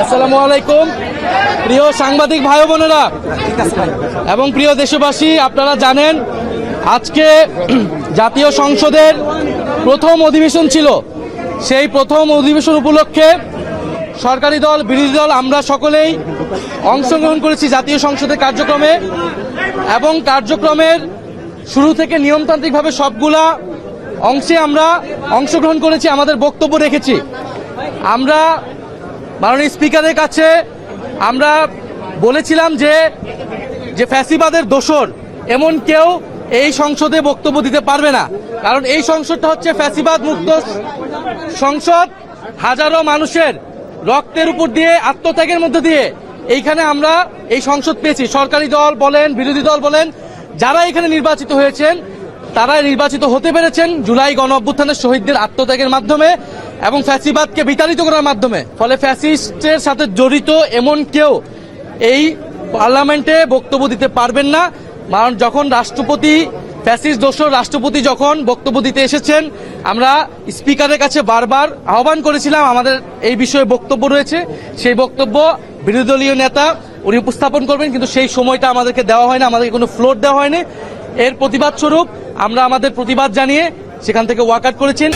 আসসালামু আলাইকুম প্রিয় সাংবাদিক ভাই বোনেরা এবং প্রিয় দেশবাসী, আপনারা জানেন আজকে জাতীয় সংসদের প্রথম অধিবেশন ছিল। সেই প্রথম অধিবেশন উপলক্ষে সরকারি দল, বিরোধী দল আমরা সকলেই অংশগ্রহণ করেছি জাতীয় সংসদের কার্যক্রমে এবং কার্যক্রমের শুরু থেকে নিয়মতান্ত্রিকভাবে সবগুলা অংশে আমরা অংশগ্রহণ করেছি, আমাদের বক্তব্য রেখেছি। আমরা মাননীয় স্পিকারের কাছে আমরা বলেছিলাম যে ফ্যাসিবাদের দোসর এমন কেউ এই সংসদে বক্তব্য দিতে পারবে না, কারণ এই সংসদটা হচ্ছে ফ্যাসিবাদ মুক্ত সংসদ। হাজারো মানুষের রক্তের উপর দিয়ে, আত্মত্যাগের মধ্যে দিয়ে এইখানে আমরা এই সংসদ পেয়েছি। সরকারি দল বলেন, বিরোধী দল বলেন, যারা এখানে নির্বাচিত হয়েছেন তারা নির্বাচিত হতে পেরেছেন জুলাই গণ অভ্যুত্থানের শহীদদের আত্মত্যাগের মাধ্যমে এবং ফ্যাসিবাদকে বিতাড়িত করার মাধ্যমে। ফলে ফ্যাসিস্টের সাথে জড়িত এমন কেউ এই পার্লামেন্টে বক্তব্য দিতে পারবেন না। কারণ যখন রাষ্ট্রপতি, ফ্যাসিস্ট দোসর রাষ্ট্রপতি যখন বক্তব্য দিতে এসেছেন, আমরা স্পিকারের কাছে বারবার আহ্বান করেছিলাম আমাদের এই বিষয়ে বক্তব্য রয়েছে, সেই বক্তব্য বিরোধী দলীয় নেতা উনি উপস্থাপন করবেন, কিন্তু সেই সময়টা আমাদেরকে দেওয়া হয়নি, আমাদেরকে কোনো ফ্লোর দেওয়া হয়নি। এর প্রতিবাদ স্বরূপ আমরা আমাদের প্রতিবাদ জানিয়ে সেখান থেকে ওয়াকআউট করেছি।